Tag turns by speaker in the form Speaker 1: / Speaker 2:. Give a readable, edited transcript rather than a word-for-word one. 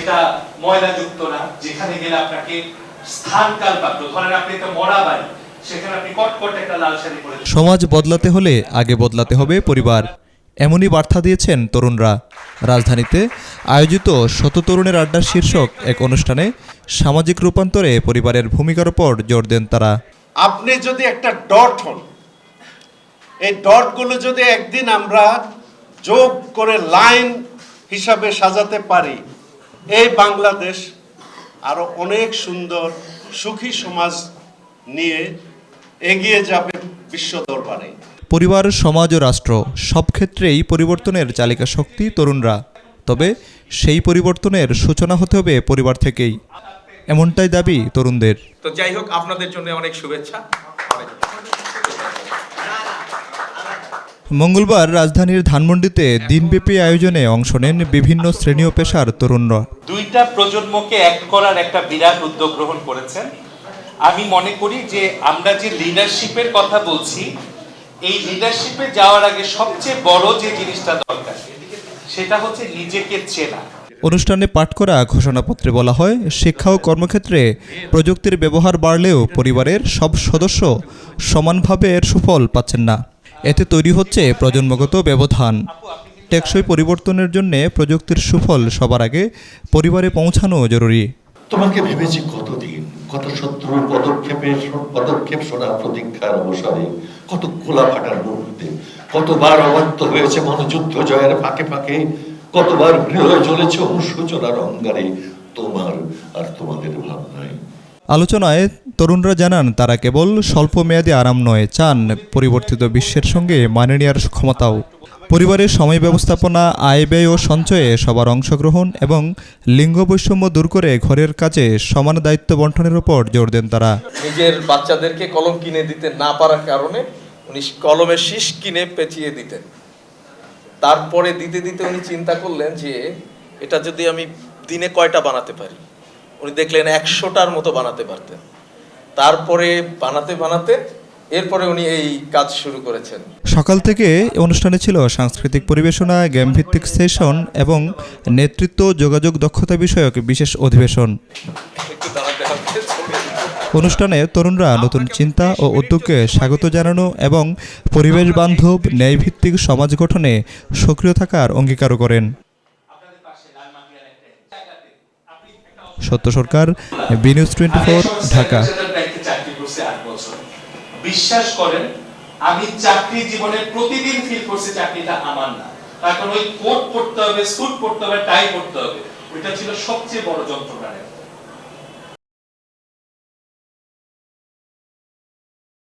Speaker 1: যেটা ময়লাযুক্ত না, যেখানে গেলে আপনাকে স্থান কাল পাত্র, ধরেন আপনি একটা মরা বাড়ি, সেখানে আপনি কটকট একটা লাল শাড়ি পরে।
Speaker 2: সমাজ বদলাতে হলে আগে বদলাতে হবে পরিবার, এমনই বার্তা দিয়েছেন তরুণরা। রাজধানীতে আয়োজিত শত তরুণের আড্ডার শীর্ষক এক অনুষ্ঠানে সামাজিক রূপান্তরে পরিবারের ভূমিকার উপর জোর দেন তারা।
Speaker 3: আপনি যদি একটা ডট হন, এই ডটগুলো যদি একদিন আমরা যোগ করে লাইন হিসাবে সাজাতে পারি, এই বাংলাদেশ আরো অনেক সুন্দর সুখী সমাজ নিয়ে এগিয়ে যাবে বিশ্ব দরবারে।
Speaker 2: পরিবার, সমাজ ও রাষ্ট্র সব ক্ষেত্রেই পরিবর্তনের চালিকা শক্তি তরুণরা। তবে সেই পরিবর্তনের সূচনা হতে হবে পরিবার থেকেই, এমনটাই দাবি তরুণদের।
Speaker 4: তো যাই হোক, আপনাদের জন্য অনেক শুভেচ্ছা।
Speaker 2: মঙ্গলবার রাজধানীর ধানমন্ডিতে দিনব্যাপী আয়োজনে অংশ নেন বিভিন্ন শ্রেণী ও পেশার তরুণরা।
Speaker 1: দুইটা প্রজন্মকে এক করার একটা বিরাট উদ্যোগ গ্রহণ করেছেন। আমি মনে করি যে আমরা যে লিডারশিপের কথা বলছি, এই লিডারশিপে যাওয়ার আগে সবচেয়ে বড় যে জিনিসটা দরকার সেটা হচ্ছে নিজেকে চেনা।
Speaker 2: অনুষ্ঠানে পাঠ করা ঘোষণাপত্রে বলা হয়, শিক্ষা ও কর্মক্ষেত্রে প্রযুক্তির ব্যবহার বাড়লেও পরিবারের সব সদস্য সমানভাবে এর সুফল পাচ্ছেন না। এতে তৈরি হচ্ছে প্রজন্মগত ব্যবধান। টেকসই পরিবর্তনের জন্য প্রযুক্তির সুফল সবার আগে পরিবারে পৌঁছানো জরুরি।
Speaker 5: তোমাকে ভেবেছি কতদিন, কত শত্রুর পদক্ষেপ শোনা প্রতীক্ষার অবসরে, কত খোলা ফাটার মুহূর্তে, কতবার অবাধ্য হয়েছে মনোযুদ্ধ জয়ের ফাঁকে ফাঁকে, কতবার হৃদয় জ্বলেছে অনুশোচনার অঙ্গারে তোমার আর তোমাদের ভাবনায়।
Speaker 2: আলোচনায় তরুণরা জানান, তারা কেবল স্বল্প মেয়াদী আরাম নয়, চান পরিবর্তিত বিশ্বের সঙ্গে মানিয়ে নেওয়ার ক্ষমতাও। পরিবারের সময় ব্যবস্থাপনা, আয় ব্যয় ও সঞ্চয়ে সবার অংশগ্রহণ এবং লিঙ্গ বৈষম্য দূর করে ঘরের কাজে সমান দায়িত্ব বণ্টনের উপর জোর দেন তারা।
Speaker 4: নিজের বাচ্চাদেরকে কলম কিনে দিতে না পারার কারণে উনি কলমের শীষ কিনে পেঁচিয়ে দিতেন। তারপরে দিতে দিতে উনি চিন্তা করলেন যে এটা যদি আমি দিনে কয়টা বানাতে পারি। উনি দেখলেন 100টার মতো বানাতে পারতেন। তারপরে বানাতে বানাতে এরপরে উনি এই কাজ শুরু করেছেন।
Speaker 2: সকাল থেকে অনুষ্ঠানে ছিল সাংস্কৃতিক পরিবেশনা, গেম ভিত্তিক সেশন এবং নেতৃত্ব যোগাযোগ দক্ষতা বিষয়ক বিশেষ অধিবেশন। অনুষ্ঠানে তরুণরা নতুন চিন্তা ও উদ্যোগকে স্বাগত জানানো এবং পরিবেশ বান্ধব ন্যায়ভিত্তিক সমাজ গঠনে সক্রিয় থাকার অঙ্গীকারও করেন। সত্য সরকার, বিনিউজ 24, ঢাকা।
Speaker 1: বিশ্বাস করেন, আমি চাকরি জীবনে প্রতিদিন ফিল করছি চাকরিটা আমার না। এখন ওই কোট পড়তে হবে, স্যুট পড়তে হবে, টাই পড়তে হবে, ওইটা ছিল সবচেয়ে বড় যন্ত্রণা।